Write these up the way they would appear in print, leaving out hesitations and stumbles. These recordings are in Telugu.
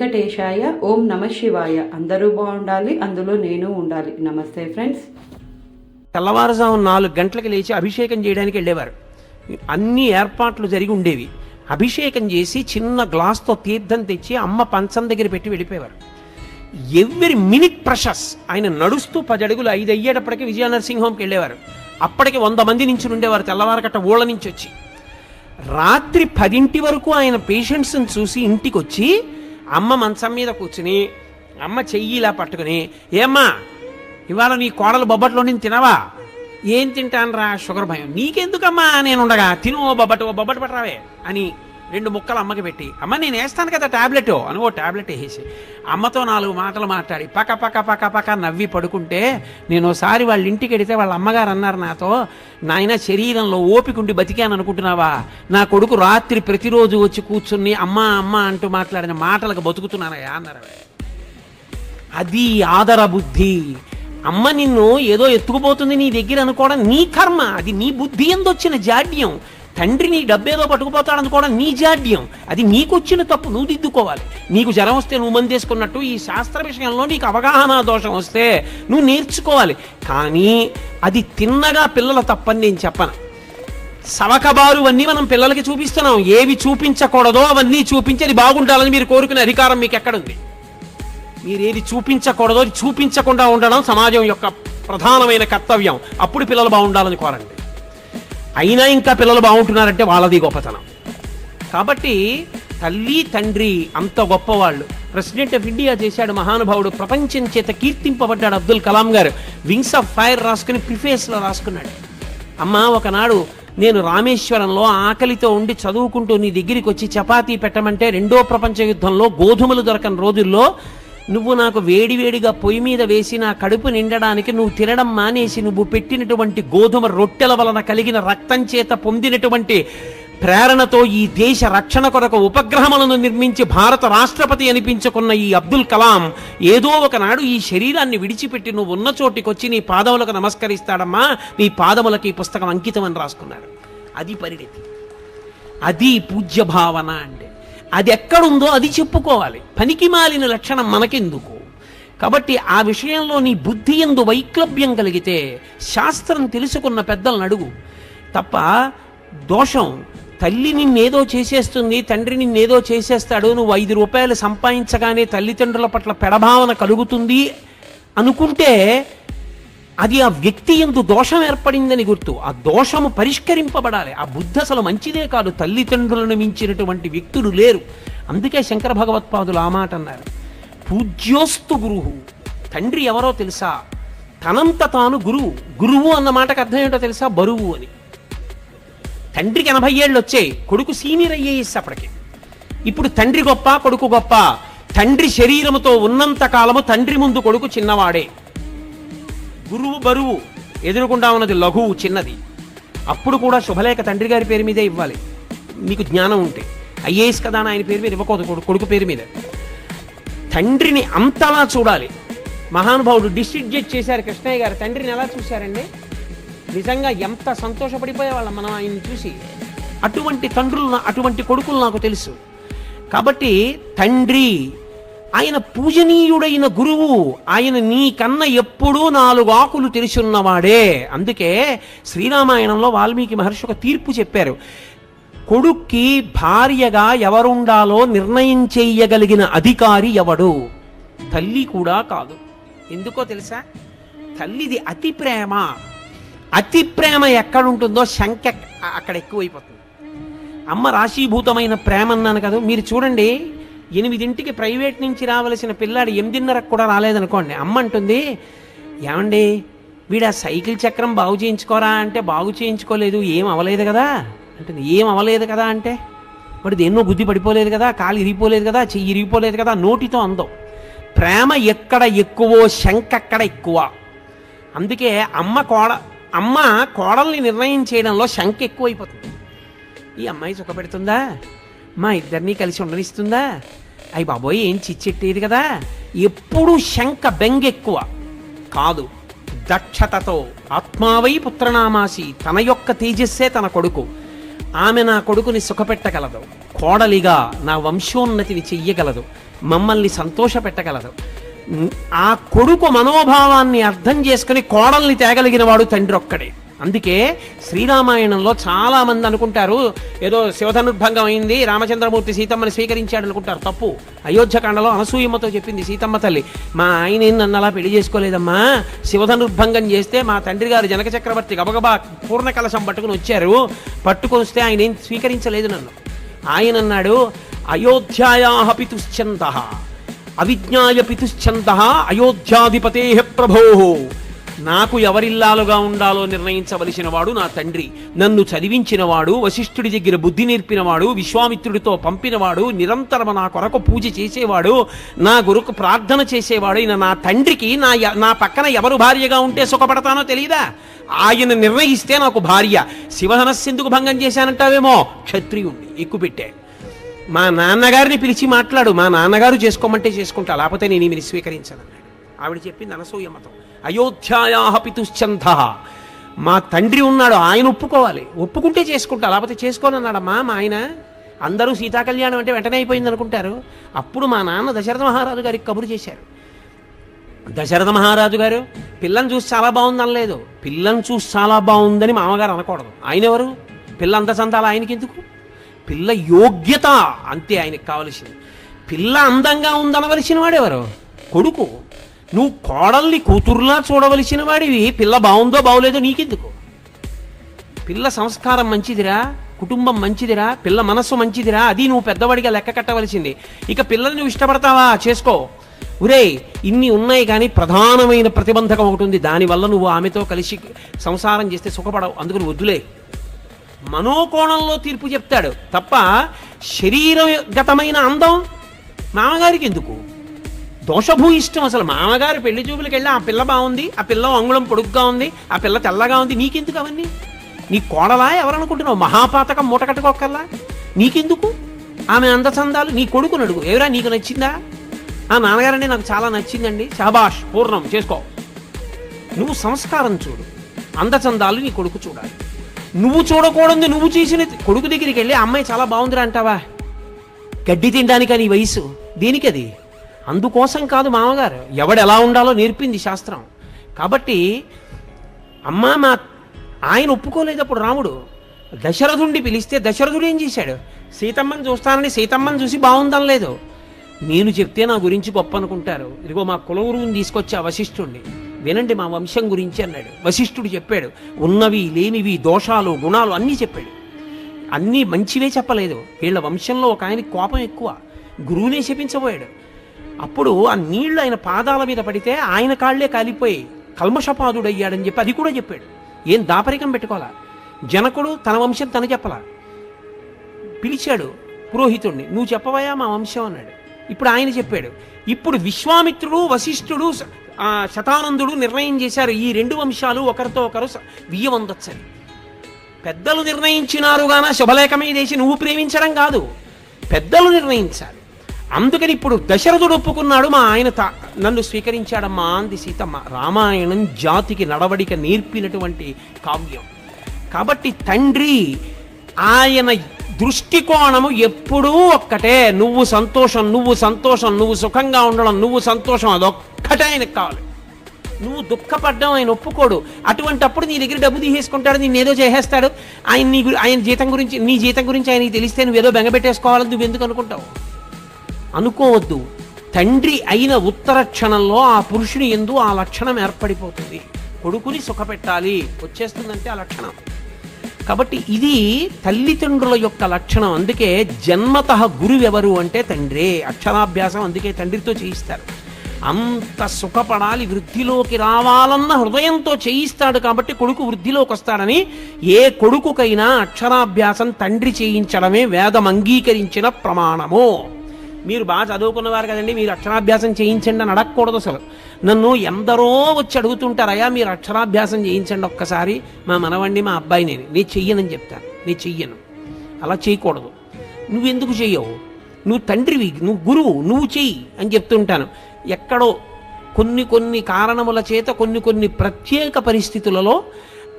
వెంకటేశాయ. ఓం నమ శివాయ. అందరూ బాగుండాలి, అందులో నేను ఉండాలి. నమస్తే ఫ్రెండ్స్. తెల్లవారుజాము 4 గంటలకు లేచి అభిషేకం చేయడానికి వెళ్ళేవారు. అన్ని ఏర్పాట్లు జరిగి ఉండేవి. అభిషేకం చేసి చిన్న గ్లాస్తో తీర్థం తెచ్చి అమ్మ పంచం దగ్గర పెట్టి వెళ్ళిపోయేవారు. Every minute ప్రషస్. ఆయన నడుస్తూ 10 అడుగులు 5 అయ్యేటప్పటికి విజయనరసింహ హోమ్కి వెళ్ళేవారు. అప్పటికి 100 మంది నుంచి ఉండేవారు తెల్లవారకట్ట ఊళ్ళ నుంచి వచ్చి. రాత్రి 10 వరకు ఆయన పేషెంట్స్ని చూసి ఇంటికి వచ్చి అమ్మ మంచం మీద కూర్చుని అమ్మ చెయ్యి ఇలా పట్టుకుని, ఏమ్మా ఇవాళ నీ కోడలు బొబ్బట్లో నేను తినవా? ఏం తింటాను రా, షుగర్ భయం. నీకెందుకమ్మా నేను ఉండగా, తిను ఓ బొబ్బట్టు పట్టరావే అని 2 ముక్కలు అమ్మకి పెట్టి, అమ్మ నేను వేస్తాను కదా టాబ్లెట్ అని ఓ టాబ్లెట్ వేసేసి అమ్మతో 4 మాటలు మాట్లాడి పక్క పక్క పక్క పక్క నవ్వి పడుకుంటే, నేను ఒకసారి వాళ్ళ ఇంటికి వెడితే వాళ్ళ అమ్మగారు అన్నారు నాతో, నాయన శరీరంలో ఓపికండి బతికాను అనుకుంటున్నావా? నా కొడుకు రాత్రి ప్రతిరోజు వచ్చి కూర్చుని అమ్మ అమ్మ అంటూ మాట్లాడిన మాటలకు బతుకుతున్నానయ్యా అన్నారు. అది ఆదర బుద్ధి. అమ్మ నిన్ను ఏదో ఎత్తుకుపోతుంది నీ దగ్గర అనుకోవడం నీ కర్మ, అది నీ బుద్ధి ఎందొచ్చిన జాడ్యం. తండ్రి నీ డబ్బేదో పట్టుకుపోతాడు అనుకోవడం నీ జాడ్యం, అది నీకొచ్చిన తప్పు, నువ్వు దిద్దుకోవాలి. నీకు జ్వరం వస్తే నువ్వు మందేసుకున్నట్టు ఈ శాస్త్ర విషయంలో నీకు అవగాహన దోషం వస్తే నువ్వు నేర్చుకోవాలి. కానీ అది తిన్నగా పిల్లల తప్పని నేను చెప్పను. సవకబారు అన్నీ మనం పిల్లలకి చూపిస్తున్నాం. ఏవి చూపించకూడదో అవన్నీ చూపించి అది బాగుండాలని మీరు కోరుకునే అధికారం మీకు ఎక్కడుంది? మీరు ఏది చూపించకూడదో చూపించకుండా ఉండడం సమాజం యొక్క ప్రధానమైన కర్తవ్యం. అప్పుడు పిల్లలు బాగుండాలని కోరండి. అయినా ఇంకా పిల్లలు బాగుంటున్నారంటే వాళ్ళది గొప్పతనం. కాబట్టి తల్లి తండ్రి అంత గొప్పవాళ్ళు. ప్రెసిడెంట్ ఆఫ్ ఇండియా చేశాడు మహానుభావుడు, ప్రపంచం చేత కీర్తింపబడ్డాడు అబ్దుల్ కలాం గారు. వింగ్స్ ఆఫ్ ఫైర్ రాసుకుని ప్రిఫేస్లో రాసుకున్నాడు, అమ్మ ఒకనాడు నేను రామేశ్వరంలో ఆకలితో ఉండి చదువుకుంటూ నీ దగ్గరికి వచ్చి చపాతీ పెట్టమంటే 2వ ప్రపంచ యుద్ధంలో గోధుమలు దొరకని రోజుల్లో నువ్వు నాకు వేడివేడిగా పొయ్యి మీద వేసి నా కడుపు నిండడానికి నువ్వు తినడం మానేసి నువ్వు పెట్టినటువంటి గోధుమ రొట్టెల వలన కలిగిన రక్తం చేత పొందినటువంటి ప్రేరణతో ఈ దేశ రక్షణ కొరకు ఉపగ్రహములను నిర్మించి భారత రాష్ట్రపతి అనిపించుకున్న ఈ అబ్దుల్ కలాం ఏదో ఒకనాడు ఈ శరీరాన్ని విడిచిపెట్టి నువ్వు ఉన్న చోటికి వచ్చి నీ పాదములకు నమస్కరిస్తాడమ్మా, నీ పాదములకు ఈ పుస్తకం అంకితం అని రాసుకున్నాడు. అది పరిణితి, అది పూజ్య భావన అంటే. అది ఎక్కడుందో అది చెప్పుకోవాలి. పనికి మాలిన లక్షణం మనకెందుకు? కాబట్టి ఆ విషయంలో నీ బుద్ధి యందు వైక్లభ్యం కలిగితే శాస్త్రం తెలుసుకున్న పెద్దలను అడుగు తప్ప. దోషం, తల్లి నిన్నేదో చేసేస్తుంది, తండ్రి నిన్నేదో చేసేస్తాడు, నువ్వు 5 రూపాయలు సంపాదించగానే తల్లిదండ్రుల పట్ల పెడభావన కలుగుతుంది అనుకుంటే అది ఆ వ్యక్తి యందు దోషం ఏర్పడిందని గుర్తు. ఆ దోషము పరిష్కరింపబడాలి. ఆ బుద్ధి అసలు మంచిదే కాదు. తల్లిదండ్రులను మించినటువంటి వ్యక్తులు లేరు. అందుకే శంకర భగవత్పాదులు ఆ మాట అన్నారు, పూజ్యోస్తు గురువు. తండ్రి ఎవరో తెలుసా? తనంత తాను గురువు. గురువు అన్న మాటకు అర్థం ఏంటో తెలుసా? బరువు అని. తండ్రికి 80 ఏళ్ళు వచ్చాయి, కొడుకు సీనియర్ అయ్యేసి అప్పటికి. ఇప్పుడు తండ్రి గొప్ప కొడుకు గొప్ప? తండ్రి శరీరముతో ఉన్నంత కాలము తండ్రి ముందు కొడుకు చిన్నవాడే. గురువు బరువు, ఎదురుకుండా ఉన్నది లఘువు చిన్నది. అప్పుడు కూడా శుభలేఖ తండ్రి గారి పేరు మీదే ఇవ్వాలి మీకు జ్ఞానం ఉంటే. ఐఏఎస్ కదా అని ఆయన పేరు మీద ఇవ్వకూడదు, కొడుకు పేరు మీద. తండ్రిని అంతలా చూడాలి. మహానుభావుడు డిస్ట్రిక్ట్ జడ్జ్ చేశారు కృష్ణయ్య గారు. తండ్రిని ఎలా చూశారండి? నిజంగా ఎంత సంతోషపడిపోయేవాళ్ళం మనం ఆయన్ని చూసి. అటువంటి తండ్రులు, అటువంటి కొడుకులు నాకు తెలుసు. కాబట్టి తండ్రి ఆయన పూజనీయుడైన గురువు. ఆయన నీ కన్న ఎప్పుడూ 4 ఆకులు తెలిసున్నవాడే. అందుకే శ్రీరామాయణంలో వాల్మీకి మహర్షి ఒక తీర్పు చెప్పారు. కొడుక్కి భార్యగా ఎవరుండాలో నిర్ణయం చేయగలిగిన అధికారి ఎవడు? తల్లి కూడా కాదు. ఎందుకో తెలుసా? తల్లిది అతి ప్రేమ. అతి ప్రేమ ఎక్కడుంటుందో శంక అక్కడ ఎక్కువైపోతుంది. అమ్మ రాశీభూతమైన ప్రేమ అన్నాను కదా. మీరు చూడండి, 8ంటికి ప్రైవేట్ నుంచి రావలసిన పిల్లాడు 8:30కు కూడా రాలేదనుకోండి, అమ్మ అంటుంది, ఏమండి వీడు ఆ సైకిల్ చక్రం బాగు చేయించుకోరా అంటే, బాగు చేయించుకోలేదు, ఏం అవ్వలేదు కదా అంటుంది. ఏం అవ్వలేదు కదా అంటే, వాడు దేన్నో బుద్ధి పడిపోలేదు కదా, కాలు ఇరిగిపోలేదు కదా, చెయ్యి ఇరిగిపోలేదు కదా, నోటితో అందం. ప్రేమ ఎక్కడ ఎక్కువో శంక అక్కడ ఎక్కువ. అందుకే అమ్మ కోడల్ని నిర్ణయం చేయడంలో శంక ఎక్కువైపోతుంది. ఈ అమ్మాయి సుఖపెడుతుందా, మా ఇద్దరినీ కలిసి ఉండనిస్తుందా, అయ్యి బాబోయ్ ఏం చిచ్చెట్టేది కదా. ఎప్పుడు శంక బెంగ ఎక్కువ కాదు. దక్షతతో ఆత్మావై పుత్రనామాసి, తన యొక్క తేజస్సే తన కొడుకు. ఆమె నా కొడుకుని సుఖపెట్టగలదు, కోడలిగా నా వంశోన్నతిని చెయ్యగలదు, మమ్మల్ని సంతోషపెట్టగలదు. ఆ కొడుకు మనోభావాన్ని అర్థం చేసుకుని కోడల్ని తేగలిగిన వాడు తండ్రి ఒక్కడే. అందుకే శ్రీరామాయణంలో చాలా మంది అనుకుంటారు ఏదో శివధనుర్భంగం అయింది, రామచంద్రమూర్తి సీతమ్మని స్వీకరించాడు అనుకుంటారు. తప్పు. అయోధ్యకాండలో అనసూయమ్మతో చెప్పింది సీతమ్మ తల్లి, మా ఆయన నన్ను అలా పెళ్లి చేసుకోలేదమ్మా, శివధనుర్భంగం చేస్తే మా తండ్రి గారు జనక చక్రవర్తి గబగబా పూర్ణ కలశం పట్టుకుని వచ్చారు, పట్టుకొని వస్తే ఆయన ఏం స్వీకరించలేదు నన్ను. ఆయన అన్నాడు, అయోధ్యాయా పితుశ్చందః అవిజ్ఞాయ పితుశ్చందః అయోధ్యాధిపతే ప్రభో. నాకు ఎవరిల్లాలుగా ఉండాలో నిర్ణయించవలసిన వాడు నా తండ్రి, నన్ను చదివించినవాడు, వశిష్ఠుడి దగ్గర బుద్ధి నేర్పినవాడు, విశ్వామిత్రుడితో పంపినవాడు, నిరంతరం నా కొరకు పూజ చేసేవాడు, నా గురుకు ప్రార్థన చేసేవాడు అయిన నా తండ్రికి నా పక్కన ఎవరు భార్యగా ఉంటే సుఖపడతానో తెలియదా? ఆయన నిర్ణయిస్తే నాకు భార్య. శివధనస్సెందుకు భంగం చేశానంటావేమో, క్షత్రియుణ్ణి ఎక్కుపెట్టే. మా నాన్నగారిని పిలిచి మాట్లాడు, మా నాన్నగారు చేసుకోమంటే చేసుకుంటా, లేకపోతే నేను ఈమెని స్వీకరించాను. ఆవిడ చెప్పింది అనసూయమ్మతో, అయోధ్యాయా పితుశ్చందః. మా తండ్రి ఉన్నాడు, ఆయన ఒప్పుకోవాలి, ఒప్పుకుంటే చేసుకుంటా, లేకపోతే చేసుకోనన్నాడమ్మా మా ఆయన. అందరూ సీతాకళ్యాణం అంటే వెంటనే అయిపోయింది అనుకుంటారు. అప్పుడు మా నాన్న దశరథ మహారాజు గారికి కబురు చేశారు. దశరథ మహారాజు గారు పిల్లని చూసి చాలా బాగుంది అనలేదు, పిల్లని చూసి చాలా బాగుందని మామగారు అనకూడదు. ఆయన ఎవరు? పిల్ల అంత చందాలి ఆయనకి ఎందుకు? పిల్ల యోగ్యత అంతే ఆయనకి కావలసింది. పిల్ల అందంగా ఉందనవలసిన వాడెవరు? కొడుకు. నువ్వు కోడల్ని కూతురులా చూడవలసిన వాడివి, పిల్ల బాగుందో బాగోలేదో నీకెందుకు? పిల్ల సంస్కారం మంచిదిరా, కుటుంబం మంచిదిరా, పిల్ల మనస్సు మంచిదిరా, అది నువ్వు పెద్దవాడిగా లెక్క కట్టవలసింది. ఇక పిల్లల్ని నువ్వు ఇష్టపడతావా, చేసుకో. ఒరే ఇన్ని ఉన్నాయి కానీ ప్రధానమైన ప్రతిబంధకం ఒకటి ఉంది, దానివల్ల నువ్వు ఆమెతో కలిసి సంసారం చేస్తే సుఖపడవు, అందుకని వద్దులే. మనోకోణంలో తీర్పు చెప్తాడు తప్ప శరీరగతమైన అందం మామగారికి ఎందుకు? దోషభూయిష్టం. అసలు మామగారు పెళ్లి చూపులకు వెళ్ళి ఆ పిల్ల బాగుంది, ఆ పిల్ల అంగుళం పొడుగ్గా ఉంది, ఆ పిల్ల తెల్లగా ఉంది, నీకెందుకు అవన్నీ? నీ కోడలా ఎవరనుకుంటున్నావు? మహాపాతకం మూట కట్టుకోకల్లా నీకెందుకు ఆమె అందచందాలు? నీ కొడుకుని అడుగు, ఎవరా నీకు నచ్చిందా? ఆ నాన్నగారంటే నాకు చాలా నచ్చిందండి, శాబాష్ పూర్ణం చేసుకో. నువ్వు సంస్కారం చూడు, అందచందాలు నీ కొడుకు చూడాలి. నువ్వు చూడకూడదు, నువ్వు చేసిన కొడుకు దగ్గరికి వెళ్ళి అమ్మాయి చాలా బాగుందిరా అంటావా? గడ్డి తినడానికి నీ వయసు దేనికది? అందుకోసం కాదు మామగారు, ఎవడు ఎలా ఉండాలో నేర్పింది శాస్త్రం. కాబట్టి అమ్మా మా ఆయన ఒప్పుకోలేదు. అప్పుడు రాముడు దశరథుడిని పిలిస్తే దశరథుడు ఏం చేశాడు? సీతమ్మని చూస్తానని సీతమ్మని చూసి బాగుందనలేదు. నేను చెప్తే నా గురించి గొప్ప అనుకుంటారు, ఇదిగో మా కులగురువుని తీసుకొచ్చా వశిష్ఠుడిని, వినండి మా వంశం గురించి అన్నాడు. వశిష్ఠుడు చెప్పాడు, ఉన్నవి లేనివి దోషాలు గుణాలు అన్నీ చెప్పాడు. అన్నీ మంచివే చెప్పలేదు. వీళ్ళ వంశంలో ఒక ఆయనకి కోపం ఎక్కువ, గురువునే శపించబోయాడు. అప్పుడు ఆ నీళ్లు ఆయన పాదాల మీద పడితే ఆయన కాళ్లే కాలిపోయి కల్మషపాదుడయ్యాడని చెప్పి అది కూడా చెప్పాడు. ఏం దాపరికం పెట్టుకోవాలా? జనకుడు తన వంశం తను చెప్పలా, పిలిచాడు పురోహితుడిని, నువ్వు చెప్పవయా మా వంశం అన్నాడు. ఇప్పుడు ఆయన చెప్పాడు. ఇప్పుడు విశ్వామిత్రుడు వశిష్ఠుడు శతానందుడు నిర్ణయం చేశారు, ఈ రెండు వంశాలు ఒకరితో ఒకరు వియ్యవందొచ్చని. పెద్దలు నిర్ణయించినారు గాన శుభలేఖమే చేసి నువ్వు ప్రేమించడం కాదు, పెద్దలు నిర్ణయించాలి. అందుకని ఇప్పుడు దశరథుడు ఒప్పుకున్నాడు, మా ఆయన నన్ను స్వీకరించాడమ్మా అంది సీతమ్మ. రామాయణం జాతికి నడవడిక నేర్పినటువంటి కావ్యం. కాబట్టి తండ్రి ఆయన దృష్టికోణము ఎప్పుడూ ఒక్కటే, నువ్వు సంతోషం, నువ్వు సంతోషం, నువ్వు సుఖంగా ఉండడం, నువ్వు సంతోషం, అదొక్కటే ఆయనకు కావాలి. నువ్వు దుఃఖపడ్డం ఆయన ఒప్పుకోడు. అటువంటప్పుడు నీ దగ్గర డబ్బు తీసేసుకుంటాడు, నిన్నేదో చేసేస్తాడు. ఆయన జీతం గురించి, నీ జీతం గురించి ఆయనకి తెలిస్తే నువ్వేదో బెంగపెట్టేసుకోవాలని నువ్వు ఎందుకు అనుకుంటావు? అనుకోవద్దు. తండ్రి అయిన ఉత్తర క్షణంలో ఆ పురుషుని యందు ఆ లక్షణం ఏర్పడిపోతుంది. కొడుకుని సుఖపెట్టాలి వచ్చేస్తుందంటే ఆ లక్షణం. కాబట్టి ఇది తల్లిదండ్రుల యొక్క లక్షణం. అందుకే జన్మతః గురువెవరు అంటే తండ్రే. అక్షరాభ్యాసం అందుకే తండ్రితో చేయిస్తారు. అంత సుఖపడాలి, వృద్ధిలోకి రావాలన్న హృదయంతో చేయిస్తాడు. కాబట్టి కొడుకు వృద్ధిలోకి వస్తాడని ఏ కొడుకుకైనా అక్షరాభ్యాసం తండ్రి చేయించడమే వేదం అంగీకరించిన ప్రమాణము. మీరు బాగా చదువుకున్నవారు కదండి, మీరు అక్షరాభ్యాసం చేయించండి అని అడగకూడదు. అసలు నన్ను ఎందరో వచ్చి అడుగుతుంటారయ్యా మీరు అక్షరాభ్యాసం చేయించండి ఒక్కసారి, మా మనవండి మా అబ్బాయి నేను చెయ్యనని చెప్తాను. నేను చెయ్యను, అలా చేయకూడదు. నువ్వెందుకు చెయ్యవు? నువ్వు తండ్రివి, నువ్వు గురువు, నువ్వు చెయ్యి అని చెప్తుంటాను. ఎక్కడో కొన్ని కారణముల చేత కొన్ని ప్రత్యేక పరిస్థితులలో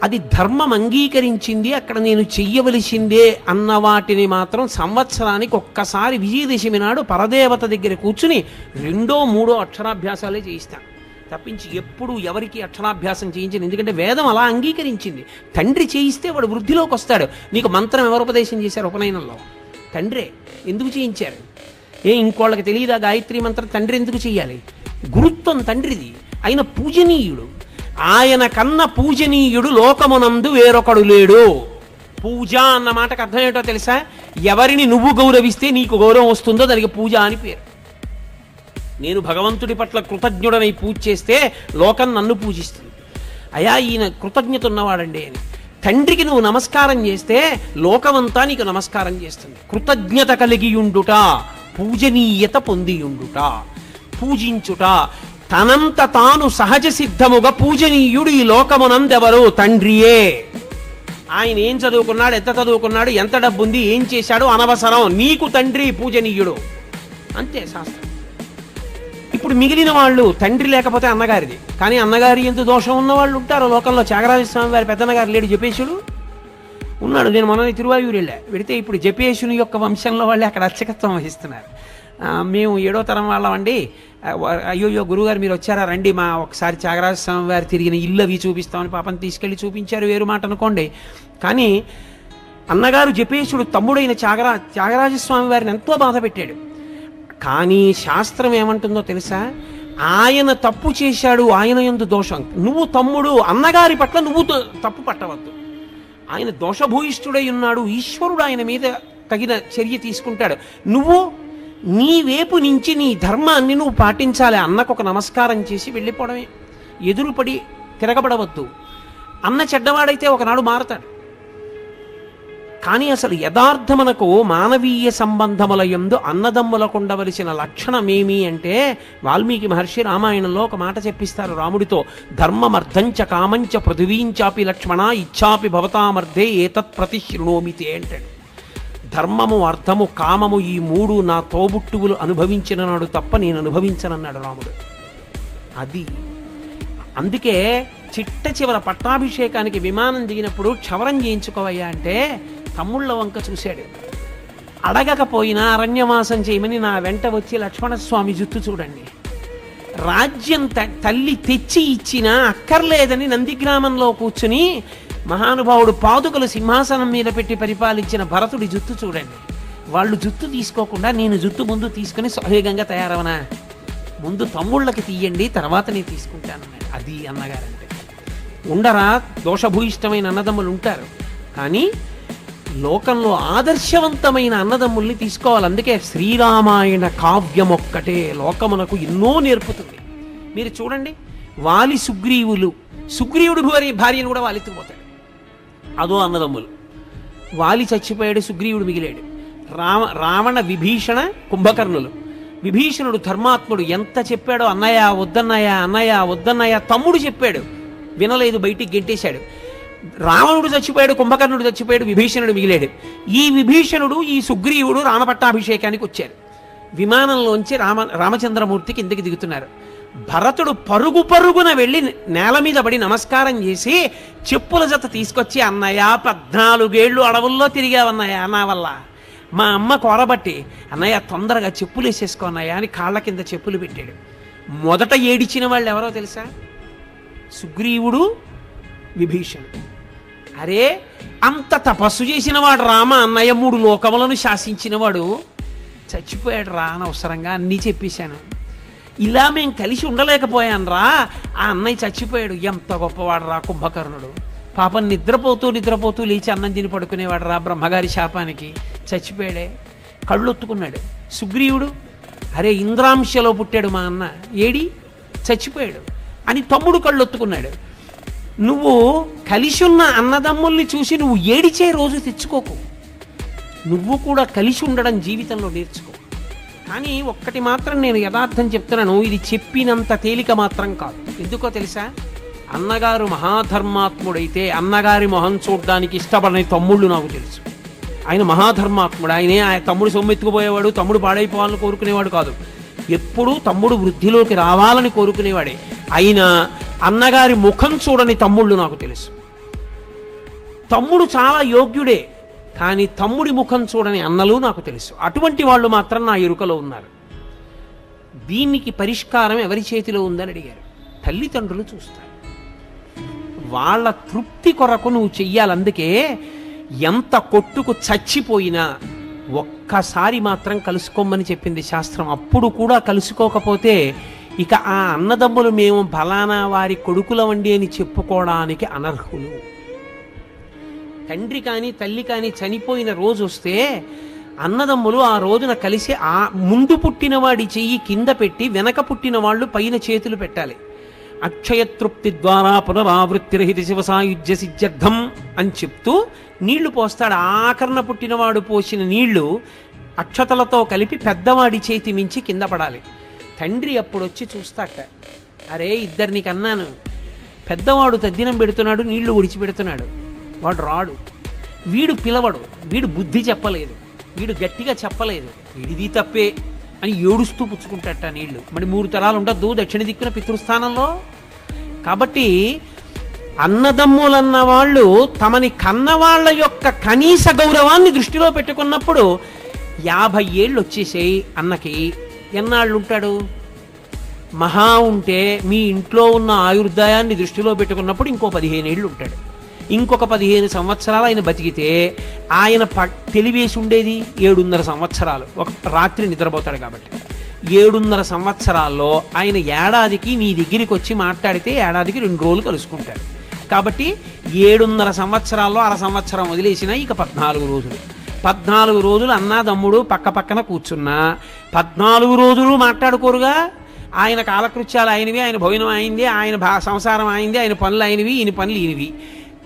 అది ధర్మం అంగీకరించింది, అక్కడ నేను చెయ్యవలసిందే అన్న వాటిని మాత్రం సంవత్సరానికి ఒక్కసారి విజయదశమి నాడు పరదేవత దగ్గర కూర్చుని 2, 3 అక్షరాభ్యాసాలే చేయిస్తాను తప్పించి ఎప్పుడు ఎవరికి అక్షరాభ్యాసం చేయించను. ఎందుకంటే వేదం అలా అంగీకరించింది. తండ్రి చేయిస్తే వాడు వృద్ధిలోకి వస్తాడు. నీకు మంత్రం ఎవరు ఉపదేశం చేశారు? ఉపనయనంలో తండ్రే. ఎందుకు చేయించారు? ఇంకోళ్ళకి తెలియదా గాయత్రి మంత్రం? తండ్రి ఎందుకు చెయ్యాలి? గురుత్వం తండ్రిది. ఆయన పూజనీయుడు. ఆయన కన్న పూజనీయుడు లోకమునందు వేరొకడు లేడు. పూజ అన్న మాటకు అర్థం ఏంటో తెలుసా? ఎవరిని నువ్వు గౌరవిస్తే నీకు గౌరవం వస్తుందో దానికి పూజ అని పేరు. నేను భగవంతుడి పట్ల కృతజ్ఞుడనై పూజ చేస్తే లోకం నన్ను పూజిస్తుంది. అయా ఈయన కృతజ్ఞత ఉన్నవాడండి అని. తండ్రికి నువ్వు నమస్కారం చేస్తే లోకమంతా నీకు నమస్కారం చేస్తుంది. కృతజ్ఞత కలిగియుండుట, పూజనీయత పొందియుండుట, పూజించుట. తనంత తాను సహజ సిద్ధముగా పూజనీయుడు ఈ లోకమునందెవరు? తండ్రియే. ఆయన ఏం చదువుకున్నాడు, ఎంత చదువుకున్నాడు, ఎంత డబ్బు ఉంది, ఏం చేశాడు అనవసరం. నీకు తండ్రి పూజనీయుడు, అంతే శాస్త్రం. ఇప్పుడు మిగిలిన వాళ్ళు తండ్రి లేకపోతే అన్నగారిది. కానీ అన్నగారి ఎంత దోషం ఉన్న వాళ్ళు ఉంటారు లోకంలో. త్యాగరాజస్వామి వారి పెద్దన్నగారు లేడు, జపేశుడు ఉన్నాడు. నేను మొన్న తిరువాయూరు వెళితే ఇప్పుడు జపేశుని యొక్క వంశంలో వాళ్ళే అక్కడ అర్చకత్వం వహిస్తున్నారు. మేము 7వ తరం వాళ్ళమండి. అయ్యో గురువుగారు మీరు వచ్చారా, రండి మా ఒకసారి త్యాగరాజస్వామి వారు తిరిగిన ఇల్లు అవి చూపిస్తామని పాపం తీసుకెళ్ళి చూపించారు. వేరు మాట అనుకోండి. కానీ అన్నగారు జపేశుడు తమ్ముడైన త్యాగరాజస్వామి వారిని ఎంతో బాధ పెట్టాడు. కానీ శాస్త్రం ఏమంటుందో తెలుసా? ఆయన తప్పు చేశాడు, ఆయన యందు దోషం. నువ్వు తమ్ముడు, అన్నగారి పట్ల నువ్వు తప్పు పట్టవద్దు. ఆయన దోషభూయిష్ఠుడై ఉన్నాడు, ఈశ్వరుడు ఆయన మీద తగిన చర్య తీసుకుంటాడు. నువ్వు నీ వైపు నుంచి నీ ధర్మాన్ని నువ్వు పాటించాలి. అన్నకు ఒక నమస్కారం చేసి వెళ్ళిపోవడమే. ఎదురుపడి తిరగబడవద్దు. అన్న చెడ్డవాడైతే ఒకనాడు మారతాడు. కానీ అసలు యథార్థమునకు మానవీయ సంబంధముల యందు అన్నదమ్ములకు ఉండవలసిన లక్షణమేమి అంటే వాల్మీకి మహర్షి రామాయణంలో ఒక మాట చెప్పిస్తారు రాముడితో. ధర్మమర్థంచ కామంచ పృథివీంచాపి లక్ష్మణ ఇచ్చాపి భవతామర్థే ఏతత్ ప్రతిశృణోమితే అంటాడు. ధర్మము, అర్థము, కామము ఈ 3 నా తోబుట్టువులు అనుభవించిన నాడు తప్ప నేను అనుభవించనన్నాడు రాముడు. అది అందుకే చిట్ట చివర పట్టాభిషేకానికి విమానం దిగినప్పుడు క్షవరం చేయించుకోవయ్యా అంటే తమ్ముళ్ళ వంక చూశాడు. అడగకపోయినా అరణ్యవాసం చేయమని నా వెంట వచ్చి లక్ష్మణస్వామి జుత్తు చూడండి. రాజ్యం తల్లి తెచ్చి ఇచ్చినా అక్కర్లేదని నందిగ్రామంలో కూర్చుని మహానుభావుడు పాదుకలు సింహాసనం మీద పెట్టి పరిపాలించిన భరతుడి జుత్తు చూడండి. వాళ్ళు జుత్తు తీసుకోకుండా నేను జుత్తు ముందు తీసుకుని సహేగంగా తయారవనా? ముందు తమ్ముళ్ళకి తీయండి, తర్వాత నేను తీసుకుంటానన్నాడు. అది అన్నగారంటే. ఉండరా దోషభూయిష్టమైన అన్నదమ్ములు ఉంటారు, కానీ లోకంలో ఆదర్శవంతమైన అన్నదమ్ముల్ని తీసుకోవాలి. అందుకే శ్రీరామాయణ కావ్యం ఒక్కటే లోకమునకు ఎన్నో నేర్పుతుంది. మీరు చూడండి, వాలి సుగ్రీవుడు భార్యను కూడా వాలిత్తుకుపోతాడు. అదో అన్నదమ్ములు. వాలి చచ్చిపోయాడు, సుగ్రీవుడు మిగిలాడు. రావణ విభీషణ కుంభకర్ణులు. విభీషణుడు ధర్మాత్ముడు, ఎంత చెప్పాడో అన్నయ్య వద్దన్నయ్య, అన్నయ్య వద్దన్నయ్య. తమ్ముడు చెప్పాడు, వినలేదు, బయటికి గెంటేశాడు. రావణుడు చచ్చిపోయాడు, కుంభకర్ణుడు చచ్చిపోయాడు, విభీషణుడు మిగిలాడు. ఈ విభీషణుడు ఈ సుగ్రీవుడు రామపట్టాభిషేకానికి వచ్చారు. విమానంలోంచి రామచంద్రమూర్తి కిందకి దిగుతున్నారు. భరతుడు పరుగున వెళ్ళి నేల మీద పడి నమస్కారం చేసి చెప్పుల జత తీసుకొచ్చి, అన్నయ్య 14 ఏళ్ళు అడవుల్లో తిరిగావన్నయ్య నా వల్ల, మా అమ్మ కోరబట్టి, అన్నయ్య తొందరగా చెప్పులు వేసేసుకో అన్నయ్య అని కాళ్ళ కింద చెప్పులు పెట్టాడు. మొదట ఏడిచిన వాళ్ళు ఎవరో తెలుసా? సుగ్రీవుడు, విభీషణుడు. అరే అంత తపస్సు చేసినవాడు రామ, అన్నయ్య 3 లోకములను శాసించినవాడు చచ్చిపోయాడు రా, అనవసరంగా అన్నీ చెప్పేశాను, ఇలా మేము కలిసి ఉండలేకపోయాను రా, ఆ అన్నయ్య చచ్చిపోయాడు. ఎంత గొప్పవాడు రా కుంభకర్ణుడు. పాపం నిద్రపోతూ లేచి అన్నం తిని పడుకునేవాడు రా, బ్రహ్మగారి శాపానికి చచ్చిపోయాడే. కళ్ళొత్తుకున్నాడు. సుగ్రీవుడు, అరే ఇంద్రాంశలో పుట్టాడు మా అన్న, ఏడి చచ్చిపోయాడు అని తమ్ముడు కళ్ళొత్తుకున్నాడు. నువ్వు కలిసి ఉన్న అన్నదమ్ముల్ని చూసి నువ్వు ఏడిచే రోజు తెచ్చుకోకు. నువ్వు కూడా కలిసి ఉండడం జీవితంలో నేర్చుకో. కానీ ఒక్కటి మాత్రం నేను యథార్థం చెప్తున్నాను, ఇది చెప్పినంత తేలిక మాత్రం కాదు. ఎందుకో తెలుసా? అన్నగారు మహాధర్మాత్ముడైతే అన్నగారి మొహం చూడడానికి ఇష్టపడని తమ్ముళ్ళు నాకు తెలుసు. ఆయన మహాధర్మాత్ముడు. ఆయన తమ్ముడు సొమ్మెత్తుకుపోయేవాడు, తమ్ముడు పాడైపోవాలని కోరుకునేవాడు కాదు. ఎప్పుడూ తమ్ముడు వృద్ధిలోకి రావాలని కోరుకునేవాడే. అయినా అన్నగారి ముఖం చూడని తమ్ముళ్ళు నాకు తెలుసు. తమ్ముడు చాలా యోగ్యుడే, కానీ తమ్ముడి ముఖం చూడని అన్నలు నాకు తెలుసు. అటువంటి వాళ్ళు మాత్రం నా ఎరుకలో ఉన్నారు. దీనికి పరిష్కారం ఎవరి చేతిలో ఉందని అడిగారు. తల్లిదండ్రులు చూస్తారు. వాళ్ళ తృప్తి కొరకు నువ్వు చెయ్యాలి. అందుకే ఎంత కొట్టుకు చచ్చిపోయినా ఒక్కసారి మాత్రం కలుసుకోమని చెప్పింది శాస్త్రం. అప్పుడు కూడా కలుసుకోకపోతే ఇక ఆ అన్నదమ్ములు మేము ఫలానా వారి కొడుకులవండి అని చెప్పుకోవడానికి అనర్హులు. తండ్రి కానీ తల్లి కానీ చనిపోయిన రోజు వస్తే అన్నదమ్ములు ఆ రోజున కలిసి ఆ ముందు పుట్టినవాడి చెయ్యి కింద పెట్టి వెనక పుట్టిన వాళ్ళు పైన చేతులు పెట్టాలి. అక్షయతృప్తి ద్వారా పునరావృత్తిరహిత శివసాయుధ్య సిద్ధ్యర్థం అని చెప్తూ నీళ్లు పోస్తాడు. ఆకరణ పుట్టినవాడు పోసిన నీళ్లు అక్షతలతో కలిపి పెద్దవాడి చేతి మించి కింద పడాలి. తండ్రి అప్పుడొచ్చి చూస్తాక, అరే ఇద్దరిని కన్నాను, పెద్దవాడు తద్దినం పెడుతున్నాడు, నీళ్లు విడిచిపెడుతున్నాడు, వాడు రాడు, వీడు పిలవడు, వీడు బుద్ధి చెప్పలేదు, వీడు గట్టిగా చెప్పలేదు, వీడిది తప్పే అని ఏడుస్తూ పుచ్చుకుంటాట నీళ్లు. మరి 3 తరాలు ఉండద్దు దక్షిణ దిక్కున పితృస్థానంలో. కాబట్టి అన్నదమ్ములన్న వాళ్ళు తమని కన్నవాళ్ల యొక్క కనీస గౌరవాన్ని దృష్టిలో పెట్టుకున్నప్పుడు 50 ఏళ్ళు వచ్చేసాయి అన్నకి, ఎన్నాళ్ళు ఉంటాడు? మహా ఉంటే మీ ఇంట్లో ఉన్న ఆయుర్దాయాన్ని దృష్టిలో పెట్టుకున్నప్పుడు ఇంకో 15 ఏళ్ళు ఉంటాడు. ఇంకొక 15 సంవత్సరాలు ఆయన బతికితే ఆయన తెలివేసి ఉండేది 7.5 సంవత్సరాలు. ఒక రాత్రి నిద్రపోతాడు కాబట్టి 7.5 సంవత్సరాల్లో ఆయన ఏడాదికి నీ దగ్గరికి వచ్చి మాట్లాడితే ఏడాదికి 2 రోజులు కలుసుకుంటాడు. కాబట్టి 7.5 సంవత్సరాల్లో 1/2 సంవత్సరం వదిలేసినా ఇక 14 రోజులు. 14 రోజులు అన్నాదమ్ముడు పక్క పక్కన కూర్చున్నా 14 రోజులు మాట్లాడుకోరుగా. ఆయన కాలకృత్యాలు ఆయనవి, ఆయన భోజనం అయింది, ఆయన సంసారం అయింది, ఆయన పనులు అయినవి, ఈయన పనులు ఈయనవి.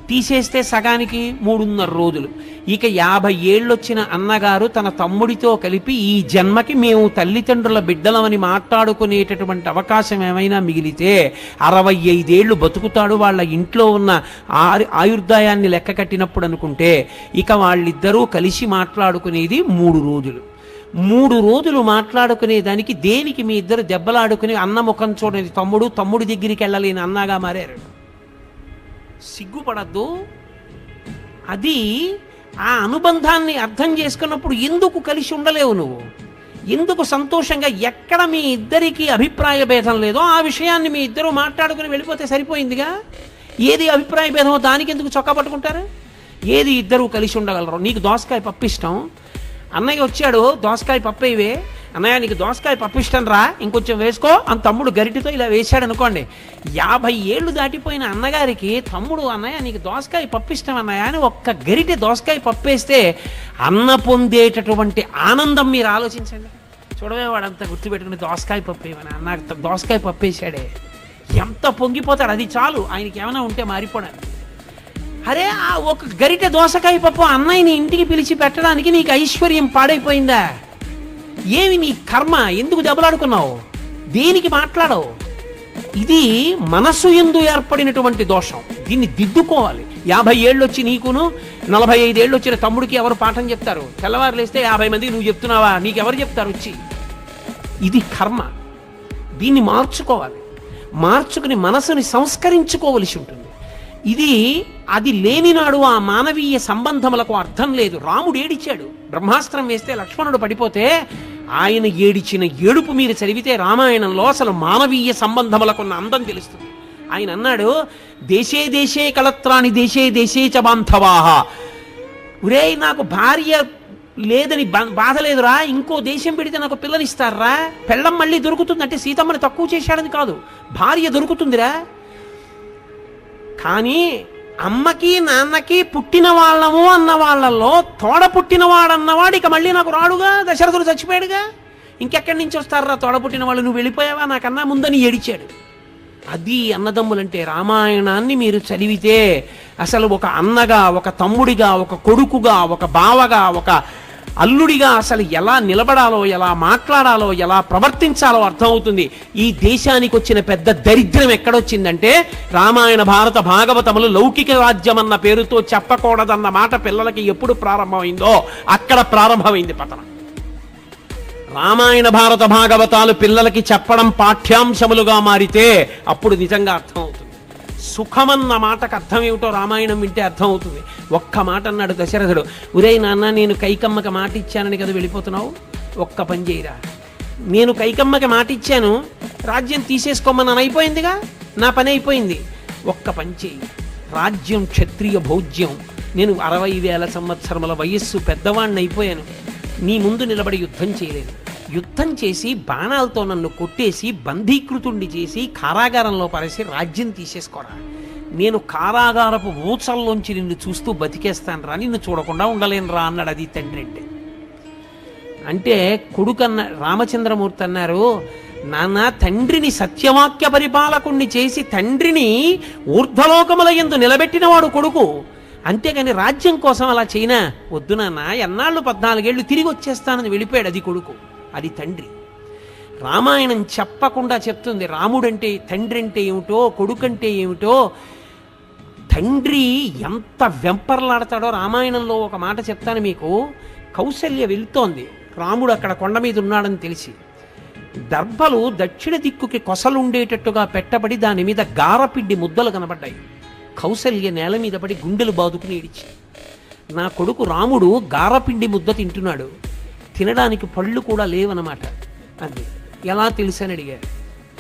తీసేస్తే సగానికి 3.5 రోజులు. ఇక 50 ఏళ్ళు వచ్చిన అన్నగారు తన తమ్ముడితో కలిపి ఈ జన్మకి మేము తల్లిదండ్రుల బిడ్డలమని మాట్లాడుకునేటటువంటి అవకాశం ఏమైనా మిగిలితే 65 ఏళ్ళు బతుకుతాడు. వాళ్ళ ఇంట్లో ఉన్న ఆయుర్దాయాన్ని లెక్క కట్టినప్పుడు అనుకుంటే ఇక వాళ్ళిద్దరూ కలిసి మాట్లాడుకునేది 3 రోజులు. 3 రోజులు మాట్లాడుకునే దానికి దేనికి మీ ఇద్దరు దెబ్బలాడుకుని అన్న ముఖం చూడని తమ్ముడి దగ్గరికి వెళ్ళలేని అన్నగా మారారు. సిగ్గుపడద్దు. అది ఆ అనుబంధాన్ని అర్థం చేసుకున్నప్పుడు ఎందుకు కలిసి ఉండలేవు నువ్వు? ఎందుకు సంతోషంగా ఎక్కడ మీ ఇద్దరికి అభిప్రాయ భేదం లేదో ఆ విషయాన్ని మీ ఇద్దరు మాట్లాడుకుని వెళ్ళిపోతే సరిపోయిందిగా. ఏది అభిప్రాయ భేదమో దానికి ఎందుకు చొక్కా పట్టుకుంటారు? ఏది ఇద్దరు కలిసి ఉండగలరు. నీకు దోసకాయ పప్పు ఇష్టం, అన్నయ్య వచ్చాడు దోసకాయ పప్పు ఇవే, అన్నయ్య నీకు దోసకాయ పప్పు ఇష్టం రా, ఇంకొంచెం వేసుకో అని తమ్ముడు గరిటితో ఇలా వేశాడు అనుకోండి. 50 ఏళ్ళు దాటిపోయిన అన్నగారికి తమ్ముడు అన్నయ్య నీకు దోసకాయ పప్పు ఇష్టం అన్నయ్య అని ఒక్క గరిటె దోసకాయ పప్పు వేస్తే అన్న పొందేటటువంటి ఆనందం మీరు ఆలోచించండి. చూడవే వాడంతా గుర్తుపెట్టుకుని దోసకాయ పప్పు ఏమని అన్న దోసకాయ పప్పు వేసాడే ఎంత పొంగిపోతాడు. అది చాలు ఆయనకి ఏమైనా ఉంటే మారిపోవడానికి. అరే ఆ ఒక గరిటె దోసకాయ పప్పు అన్నయ్యని ఇంటికి పిలిచి పెట్టడానికి నీకు ఐశ్వర్యం పాడైపోయిందా? ఏమి నీ కర్మ? ఎందుకు దెబ్బలాడుకున్నావు? దేనికి మాట్లాడవు? ఇది మనస్సు యందు ఏర్పడినటువంటి దోషం. దీన్ని దిద్దుకోవాలి. 50 ఏళ్ళు వచ్చి నీకును 45 ఏళ్ళు వచ్చిన తమ్ముడికి ఎవరు పాఠం చెప్తారు? తెల్లవారు లేస్తే 50 మందికి నువ్వు చెప్తున్నావా? నీకెవరు చెప్తారు వచ్చి? ఇది కర్మ. దీన్ని మార్చుకోవాలి. మార్చుకుని మనసుని సంస్కరించుకోవలసి ఉంటుంది. అది లేనినాడు ఆ మానవీయ సంబంధములకు అర్థం లేదు. రాముడు ఏడిచాడు, బ్రహ్మాస్త్రం వేస్తే లక్ష్మణుడు పడిపోతే ఆయన ఏడిచిన ఏడుపు మీరు చదివితే రామాయణంలో అసలు మానవీయ సంబంధములకున్న అందం తెలుస్తుంది. ఆయన అన్నాడు, దేశే దేశే కలత్రాని దేశే దేశే చ బాంధవాః. ఒరే నాకు భార్య లేదని బాధ లేదురా, ఇంకో దేశం పెడితే నాకు పిల్లనిస్తారా, పెళ్ళం మళ్ళీ దొరుకుతుందంటే సీతమ్మని తక్కువ చేశాడని కాదు, భార్య దొరుకుతుందిరా. కానీ అమ్మకి నాన్నకి పుట్టిన వాళ్ళము అన్న వాళ్ళల్లో తోడ పుట్టినవాడన్నవాడు ఇక మళ్ళీ నాకు రాడుగా, దశరథుడు చచ్చిపోయాడుగా, ఇంకెక్కడి నుంచి వస్తారా తోడ పుట్టిన వాళ్ళు? నువ్వు వెళ్ళిపోయావా నాకన్నా ముందని ఏడిచాడు. అది అన్నదమ్ములంటే. రామాయణాన్ని మీరు చదివితే అసలు ఒక అన్నగా, ఒక తమ్ముడిగా, ఒక కొడుకుగా, ఒక బావగా, ఒక అల్లుడిగా అసలు ఎలా నిలబడాలో, ఎలా మాట్లాడాలో, ఎలా ప్రవర్తించాలో అర్థమవుతుంది. ఈ దేశానికి వచ్చిన పెద్ద దరిద్రం ఎక్కడొచ్చిందంటే రామాయణ భారత భాగవతములు లౌకిక రాజ్యం అన్న పేరుతో చెప్పకూడదన్న మాట పిల్లలకి ఎప్పుడు ప్రారంభమైందో అక్కడ ప్రారంభమైంది పతనం. రామాయణ భారత భాగవతాలు పిల్లలకి చెప్పడం పాఠ్యాంశములుగా మారితే అప్పుడు నిజంగా అర్థమవుతుంది. సుఖమన్న మాటకు అర్థం ఏమిటో రామాయణం వింటే అర్థం అవుతుంది. ఒక్క మాట అన్నాడు దశరథుడు, ఒరేయ్ నాన్న, నేను కైకమ్మకి మాట ఇచ్చానని కదా వెళ్ళిపోతున్నావు, ఒక్క పని చేయరా, నేను కైకమ్మకి మాట ఇచ్చాను, రాజ్యం తీసేసుకోమని అయిపోయిందిగా, నా పని అయిపోయింది, ఒక్క పని చేయి, రాజ్యం క్షత్రియ భోజ్యం, నేను 60,000 సంవత్సరముల వయస్సు పెద్దవాణ్ణి అయిపోయాను, నీ ముందు నిలబడి యుద్ధం చేయలేను, యుద్ధం చేసి బాణాలతో నన్ను కొట్టేసి బంధీకృతుణ్ణి చేసి కారాగారంలో పరేసి రాజ్యం తీసేసుకోరా, నేను కారాగారపు ఊచల్లోంచి నిన్ను చూస్తూ బతికేస్తాను రా, నిన్ను చూడకుండా ఉండలేను రా అన్నాడు. అది తండ్రి అంటే కొడుకన్న రామచంద్రమూర్తి అన్నారు, నాన్న, తండ్రిని సత్యవాక్య పరిపాలకుణ్ణి చేసి తండ్రిని ఊర్ధ్వలోకముల యందు నిలబెట్టినవాడు కొడుకు, అంతేగాని రాజ్యం కోసం అలా చేయనా, వద్దు నాన్న, ఎన్నాళ్ళు 14 ఏళ్ళు తిరిగి వచ్చేస్తానని వెళ్ళిపోయాడు. అది కొడుకు, అది తండ్రి. రామాయణం చెప్పకుండా చెప్తుంది రాముడంటే, తండ్రి అంటే ఏమిటో, కొడుకంటే ఏమిటో. తండ్రి ఎంత వెంపర్లాడతాడో రామాయణంలో ఒక మాట చెప్తాను మీకు. కౌసల్య వెళ్తోంది, రాముడు అక్కడ కొండ మీద ఉన్నాడని తెలిసి దర్భలు దక్షిణ దిక్కుకి కొసలుండేటట్టుగా పెట్టబడి దాని మీద గారపిడ్డి ముద్దలు కనబడ్డాయి. కౌసల్య నేల మీద పడి గుండెలు బాదుకుని ఏడిచి, నా కొడుకు రాముడు గారపిండి ముద్ద తింటున్నాడు, తినడానికి పళ్ళు కూడా లేవన్నమాట. అది ఎలా తెలుసని అడిగారు.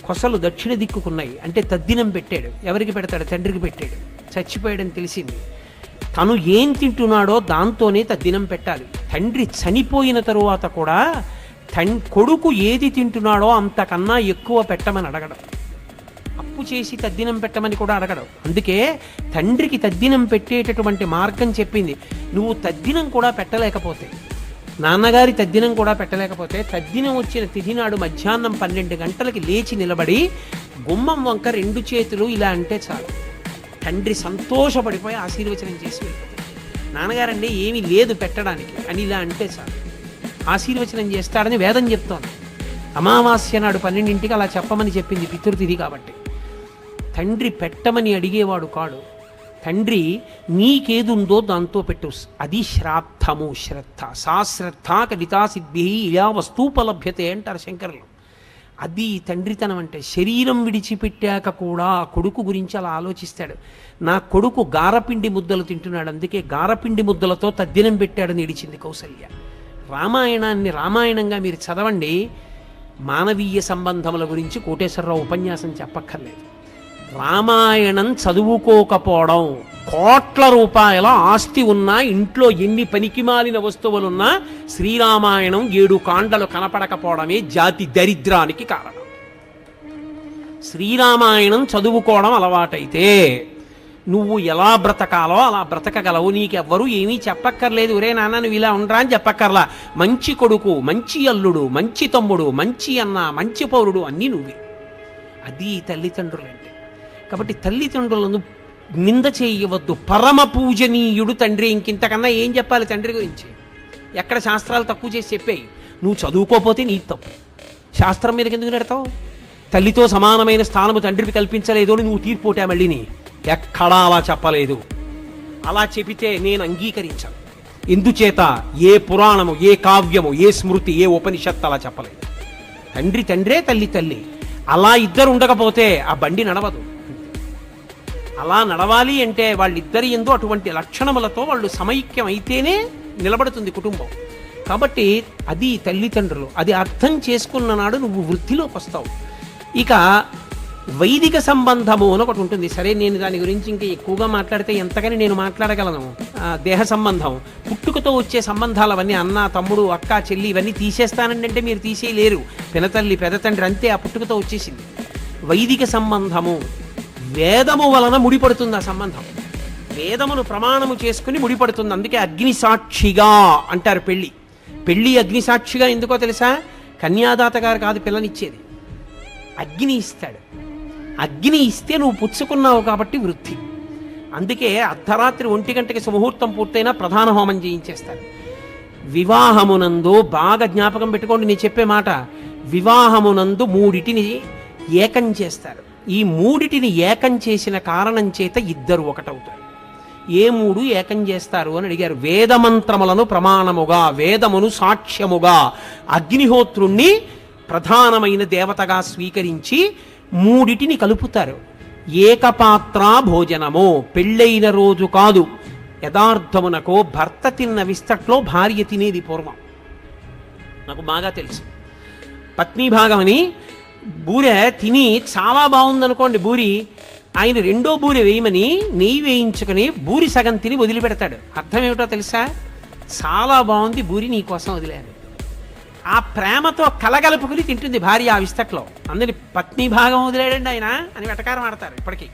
కొసలు దక్షిణ దిక్కుకున్నాయి అంటే తద్దినం పెట్టాడు. ఎవరికి పెడతాడు? తండ్రికి పెట్టాడు. చచ్చిపోయాడని తెలిసింది. తను ఏం తింటున్నాడో దాంతోనే తద్దినం పెట్టాలి. తండ్రి చనిపోయిన తరువాత కూడా కొడుకు ఏది తింటున్నాడో అంతకన్నా ఎక్కువ పెట్టమని అడగడం, అప్పు చేసి తద్దినం పెట్టమని కూడా అడగడం. అందుకే తండ్రికి తద్దినం పెట్టేటటువంటి మార్గం చెప్పింది. నువ్వు తద్దినం కూడా పెట్టలేకపోతే, నాన్నగారి తద్దినం కూడా పెట్టలేకపోతే, తద్దినం వచ్చిన తిథి నాడు మధ్యాహ్నం 12 గంటలకి లేచి నిలబడి గుమ్మం వంక 2 చేతులు ఇలా అంటే చాలు, తండ్రి సంతోషపడిపోయి ఆశీర్వచనం చేసి వెళ్ళిపోతాడు. నాన్నగారండి ఏమీ లేదు పెట్టడానికి అని ఇలా అంటే చాలు, ఆశీర్వచనం చేస్తాడని వేదం చెప్తోంది. అమావాస్య నాడు 12ంటికి అలా చెప్పమని చెప్పింది, పితృతిథి కాబట్టి. తండ్రి పెట్టమని అడిగేవాడు కాడు. తండ్రి నీకేదుందో దాంతో పెట్టు, అది శ్రాద్ధము. శ్రద్ధ, సా శ్రద్ధ కవితా సిద్ధి ఇలా వస్తూపలభ్యతే అంటారు శంకరులు. అది తండ్రితనం అంటే. శరీరం విడిచిపెట్టాక కూడా కొడుకు గురించి అలా ఆలోచిస్తాడు. నా కొడుకు గారపిండి ముద్దలు తింటున్నాడు, అందుకే గారపిండి ముద్దలతో తద్దినం పెట్టాడని ఇడిచింది కౌసల్య. రామాయణాన్ని రామాయణంగా మీరు చదవండి. మానవీయ సంబంధముల గురించి కోటేశ్వరరావు ఉపన్యాసం చెప్పక్కర్లేదు. రామాయణం చదువుకోకపోవడం, కోట్ల రూపాయల ఆస్తి ఉన్నా, ఇంట్లో ఎన్ని పనికిమాలిన వస్తువులున్నా శ్రీరామాయణం 7 కాండలు కనపడకపోవడమే జాతి దరిద్రానికి కారణం. శ్రీరామాయణం చదువుకోవడం అలవాటైతే నువ్వు ఎలా బ్రతకాలో అలా బ్రతకగలవు. నీకెవ్వరూ ఏమీ చెప్పక్కర్లేదు. ఒరే నాన్న నువ్వు ఇలా ఉండరా అని చెప్పక్కర్లా. మంచి కొడుకు, మంచి అల్లుడు, మంచి తమ్ముడు, మంచి అన్న, మంచి పౌరుడు అన్నీ నువ్వే. అది తల్లిదండ్రులంటే. కాబట్టి తల్లిదండ్రులను నింద చేయవద్దు. పరమ పూజనీయుడు తండ్రి. ఇంకింతకన్నా ఏం చెప్పాలి తండ్రి గురించి? ఎక్కడ శాస్త్రాలు తక్కువ చేసి చెప్పాయి. నువ్వు చదువుకోపోతే నీ తప్పు. శాస్త్రం మీదకి ఎందుకు నెడతావు? తల్లితో సమానమైన స్థానము తండ్రికి కల్పించలేదు అని నువ్వు తీర్పోటా మళ్ళీని. ఎక్కడా అలా చెప్పలేదు. అలా చెబితే నేను అంగీకరించాను. ఎందుచేత ఏ పురాణము, ఏ కావ్యము, ఏ స్మృతి, ఏ ఉపనిషత్తు అలా చెప్పలేదు. తండ్రి తండ్రే, తల్లి తల్లి. అలా ఇద్దరు ఉండకపోతే ఆ బండి నడవదు. అలా నడవాలి అంటే వాళ్ళిద్దరి యందు అటువంటి లక్షణములతో వాళ్ళు సమైక్యం అయితేనే నిలబడుతుంది కుటుంబం. కాబట్టి అది తల్లిదండ్రులు. అది అర్థం చేసుకున్న నాడు నువ్వు వృద్ధిలోకి వస్తావు. ఇక వైదిక సంబంధము అని ఒకటి ఉంటుంది. సరే, నేను దాని గురించి ఇంకా ఎక్కువగా మాట్లాడితే ఎంతకని నేను మాట్లాడగలను. దేహ సంబంధం, పుట్టుకతో వచ్చే సంబంధాలు అవన్నీ, అన్న, తమ్ముడు, అక్క, చెల్లి, ఇవన్నీ తీసేస్తానండి అంటే మీరు తీసేయలేరు. పినతల్లి, పెదతండ్రి అంతే, ఆ పుట్టుకతో వచ్చేసింది. వైదిక సంబంధము వేదము వలన ముడిపడుతుంది. ఆ సంబంధం వేదమును ప్రమాణము చేసుకుని ముడిపడుతుంది. అందుకే అగ్నిసాక్షిగా అంటారు. పెళ్ళి అగ్నిసాక్షిగా ఎందుకో తెలుసా? కన్యాదాత గారు కాదు పిల్లనిచ్చేది, అగ్ని ఇస్తాడు. అగ్ని ఇస్తే నువ్వు పుచ్చుకున్నావు కాబట్టి వృద్ధి. అందుకే అర్ధరాత్రి 1 గంటకి సుముహూర్తం పూర్తయినా ప్రధాన హోమం చేయించేస్తాడు. వివాహమునందు బాగా జ్ఞాపకం పెట్టుకోండి నేను చెప్పే మాట. వివాహమునందు 3 ఏకం చేస్తారు. ఈ 3 ఏకం చేసిన కారణం చేత 2 ఒకటవుతారు. ఏ 3 ఏకం చేస్తారు అని అడిగారు. వేదమంత్రములను ప్రమాణముగా, వేదమును సాక్ష్యముగా, అగ్నిహోత్రుణ్ణి ప్రధానమైన దేవతగా స్వీకరించి 3 కలుపుతారు. ఏకపాత్రా భోజనము, పెళ్ళైన రోజు కాదు, యథార్థమునకు భర్త తిన్న విస్తట్లో భార్య తినేది పూర్వం. నాకు బాగా తెలుసు. పత్నీభాగం అని బూరె తిని చాలా బాగుందనుకోండి బూరి, ఆయన రెండో బూరె వేయమని నెయ్యి వేయించుకుని బూరి సగం తిని వదిలిపెడతాడు. అర్థం ఏమిటో తెలుసా? చాలా బాగుంది బూరి, నీకోసం వదిలేను. ఆ ప్రేమతో కలగలుపుకుని తింటుంది భార్య ఆ విస్తట్లో. అందరి పత్ని భాగం వదిలేడండి ఆయన అని వెటకారం ఆడతారు ఇప్పటికీ.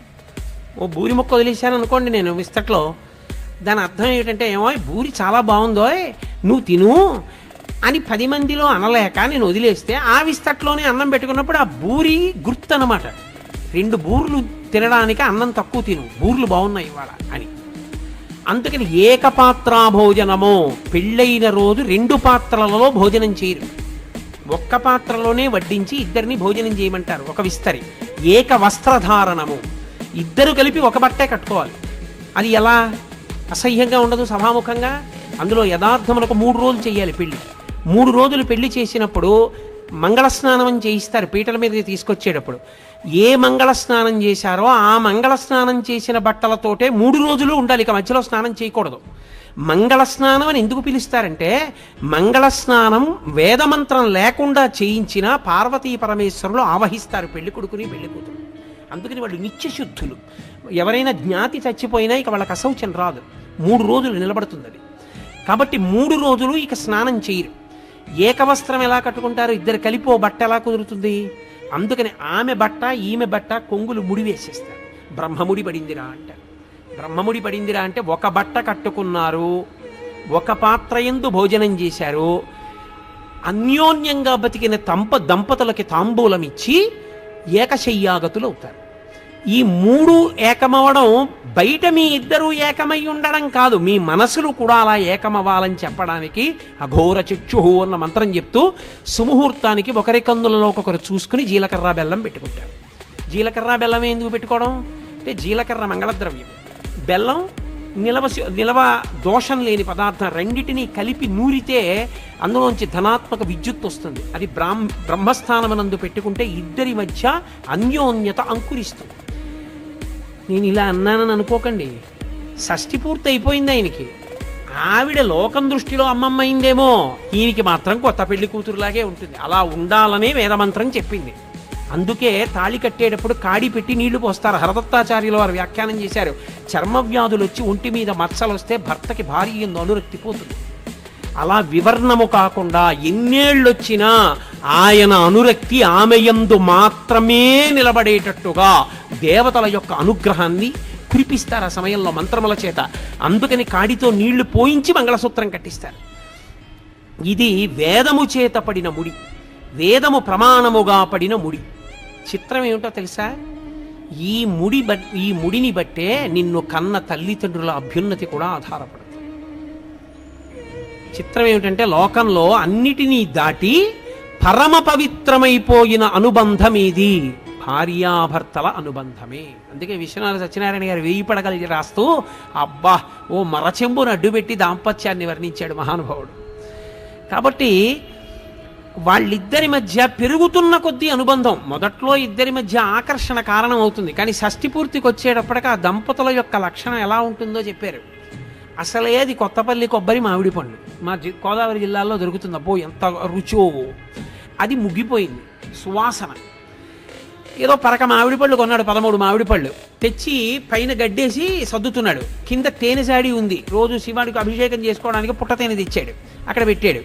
ఓ బూరి మొక్క వదిలేశాను అనుకోండి నేను విస్తట్లో, దాని అర్థం ఏమిటంటే, ఏమో బూరి చాలా బాగుందో నువ్వు తిను అని 10 మందిలో అనలేక నేను వదిలేస్తే ఆ విస్తట్లోనే అన్నం పెట్టుకున్నప్పుడు ఆ బూరి గుర్తు అన్నమాట. 2 బూర్లు తినడానికి అన్నం తక్కువ తిను, బూర్లు బాగున్నాయి ఇవాళ అని. అందుకని ఏకపాత్రా భోజనము, పెళ్ళైన రోజు 2 పాత్రలలో భోజనం చేయరు. ఒక్క పాత్రలోనే వడ్డించి ఇద్దరిని భోజనం చేయమంటారు. ఒక విస్తరి. ఏక వస్త్రధారణము, ఇద్దరు కలిపి ఒక బట్టే కట్టుకోవాలి. అది ఎలా? అసహ్యంగా ఉండదు సభాముఖంగా. అందులో యథార్థములకు 3 రోజులు చేయాలి పెళ్లి. 3 రోజులు పెళ్లి చేసినప్పుడు మంగళ స్నానం చేయిస్తారు పీటల మీదకి తీసుకొచ్చేటప్పుడు. ఏ మంగళ స్నానం చేశారో ఆ మంగళ స్నానం చేసిన బట్టలతోటే 3 రోజులు ఉండాలి, ఇక మధ్యలో స్నానం చేయకూడదు. మంగళ స్నానం అని ఎందుకు పిలుస్తారంటే, మంగళ స్నానం వేదమంత్రం లేకుండా చేయించిన పార్వతీ పరమేశ్వరులు ఆవహిస్తారు పెళ్లి కొడుకుని పెళ్లి కూతురు. అందుకని వాళ్ళు నిత్యశుద్ధులు. ఎవరైనా జ్ఞాతి చచ్చిపోయినా ఇక వాళ్ళకి అశౌచం రాదు, 3 రోజులు నిలబడుతుంది అది. కాబట్టి 3 రోజులు ఇక స్నానం చేయరు. ఏకవస్త్రం ఎలా కట్టుకుంటారు? ఇద్దరు కలిపి ఓ బట్ట ఎలా కుదురుతుంది? అందుకని ఆమె బట్ట ఈమె బట్ట కొంగులు ముడి వేసేస్తారు. బ్రహ్మముడి పడిందిరా అంటారు. బ్రహ్మముడి పడిందిరా అంటే ఒక బట్ట కట్టుకున్నారు, ఒక పాత్ర యందు భోజనం చేశారు, అన్యోన్యంగా బతికిన దంపతులకి తాంబూలం ఇచ్చి ఏకశయ్యాగతులు అవుతారు. ఈ 3 ఏకమవడం బయట మీ ఇద్దరూ ఏకమై ఉండడం కాదు, మీ మనసులు కూడా అలా ఏకమవ్వాలని చెప్పడానికి అఘోర చక్షుహు అన్న మంత్రం చెప్తూ సుముహూర్తానికి ఒకరి కందులలో ఒకరు చూసుకుని జీలకర్ర బెల్లం పెట్టుకుంటారు. జీలకర్ర బెల్లం ఎందుకు పెట్టుకోవడం అంటే, జీలకర్ర మంగళద్రవ్యం, బెల్లం నిలవ దోషం లేని పదార్థం. రెండిటిని కలిపి నూరితే అందులోంచి ధనాత్మక విద్యుత్ వస్తుంది. అది బ్రహ్మస్థానమనందు పెట్టుకుంటే ఇద్దరి మధ్య అన్యోన్యత అంకురిస్తుంది. నేను ఇలా అన్నానని అనుకోకండి, షష్ఠి పూర్తి అయిపోయింది ఆయనకి. ఆవిడ లోకం దృష్టిలో అమ్మమ్మ అయిందేమో, ఈయనకి మాత్రం కొత్త పెళ్లి కూతురులాగే ఉంటుంది. అలా ఉండాలనే వేదమంత్రం చెప్పింది. అందుకే తాళి కట్టేటప్పుడు కాడి పెట్టి నీళ్లు పోస్తారు. హరదత్తాచార్యుల వారు వ్యాఖ్యానం చేశారు, చర్మ వ్యాధులు వచ్చి ఒంటి మీద మచ్చలు వస్తే భర్తకి భార్య ఎందు అనురక్తిపోతుంది. అలా వివర్ణము కాకుండా ఎన్నేళ్ళొచ్చినా ఆయన అనురక్తి ఆమె యందు మాత్రమే నిలబడేటట్టుగా దేవతల యొక్క అనుగ్రహాన్ని కురిపిస్తారు ఆ సమయంలో మంత్రముల చేత. అందుకని కాడితో నీళ్లు పోయించి మంగళసూత్రం కట్టిస్తారు. ఇది వేదము చేత పడిన ముడి, వేదము ప్రమాణముగా పడిన ముడి. చిత్రం ఏమిటో తెలుసా? ఈ ముడిని బట్టే నిన్ను కన్న తల్లిదండ్రుల అభ్యున్నతి కూడా ఆధారపడుతుంది. చిత్రం ఏమిటంటే, లోకంలో అన్నిటినీ దాటి పరమ పవిత్రమైపోయిన అనుబంధం ఇది భార్యాభర్తల అనుబంధమే. అందుకే విశ్వనాథ సత్యనారాయణ గారు 1000 పడగలు రాస్తూ అబ్బా ఓ మరచెంబును అడ్డుపెట్టి దాంపత్యాన్ని వర్ణించాడు మహానుభావుడు. కాబట్టి వాళ్ళిద్దరి మధ్య పెరుగుతున్న కొద్దీ అనుబంధం, మొదట్లో ఇద్దరి మధ్య ఆకర్షణ కారణం అవుతుంది, కానీ షష్ఠి పూర్తికి వచ్చేటప్పటికి ఆ దంపతుల యొక్క లక్షణం ఎలా ఉంటుందో చెప్పారు. అసలే అది కొత్తపల్లి కొబ్బరి మామిడి పండు మా గోదావరి జిల్లాలో దొరుకుతుంది. అబ్బో ఎంత రుచో! అది ముగ్గిపోయింది సువాసన. ఏదో పరక మామిడి పళ్ళు కొన్నాడు, 13 మామిడి పళ్ళు తెచ్చి పైన గడ్డేసి సర్దుతున్నాడు. కింద తేనె జాడి ఉంది, రోజు శివానికి అభిషేకం చేసుకోవడానికి పుట్ట తేనె తెచ్చాడు, అక్కడ పెట్టాడు.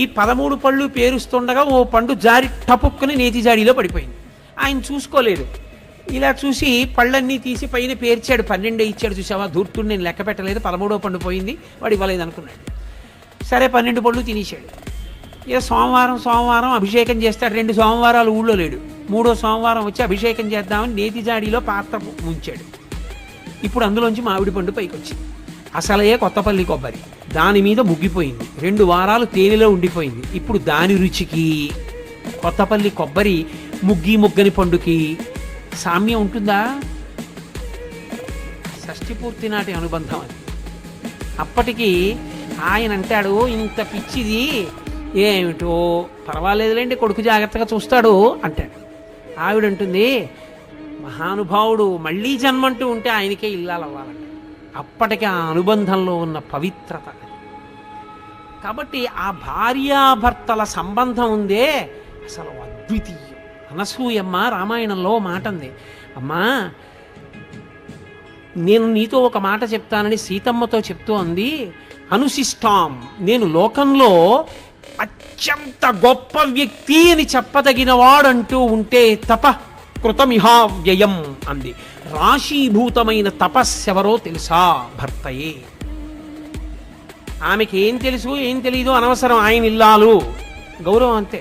ఈ 13 పళ్ళు పేరుస్తుండగా ఓ పండు జారి టపుక్కుని నేతి జాడీలో పడిపోయింది. ఆయన చూసుకోలేదు, ఇలా చూసి పళ్ళన్నీ తీసి పైన పేర్చాడు. 12 ఇచ్చాడు. చూసావా ధూర్తుడు, నేను లెక్క పెట్టలేదు, 13వ పండు పోయింది, వాడు ఇవ్వలేదు అనుకున్నాడు. సరే 12 పళ్ళు తినేశాడు. ఇక సోమవారం అభిషేకం చేస్తాడు. 2 సోమవారాలు ఊళ్ళో లేడు. 3వ సోమవారం వచ్చి అభిషేకం చేద్దామని నేతి జాడీలో పాత్ర ముంచాడు. ఇప్పుడు అందులోంచి మామిడి పండు పైకి వచ్చింది. అసలే కొత్తపల్లి కొబ్బరి, దాని మీద ముగ్గిపోయింది. 2 వారాలు తేనెలో ఉండిపోయింది. ఇప్పుడు దాని రుచికి కొత్తపల్లి కొబ్బరి ముగ్గని పండుకి సామ్యం ఉంటుందా? షష్ఠి పూర్తి నాటి అనుబంధం అది. అప్పటికి ఆయన అంటాడు, ఇంత పిచ్చిది ఏమిటో పర్వాలేదులేండి, కొడుకు జాగ్రత్తగా చూస్తాడు అంటాడు. ఆవిడంటుంది, మహానుభావుడు మళ్ళీ జన్మంటూ ఉంటే ఆయనకే ఇల్లాలవ్వాలంట. అప్పటికి ఆ అనుబంధంలో ఉన్న పవిత్రత. కాబట్టి ఆ భార్యాభర్తల సంబంధం ఉందే అసలు అద్వితీయం. అనసూయమ్మ రామాయణంలో మాట ఉంది, అమ్మా నేను నీతో ఒక మాట చెప్తానని సీతమ్మతో చెప్తూ అంది, అనుశిష్టాం, నేను లోకంలో అత్యంత గొప్ప వ్యక్తి అని చెప్పదగిన వాడంటూ ఉంటే తప కృతమిహావ్యయం అంది. రాశీభూతమైన తపస్సెవరో తెలుసా? భర్తయే. ఆమెకి ఏం తెలుసు ఏం తెలీదు అనవసరం, ఆయన ఇల్లాలు గౌరవం అంతే.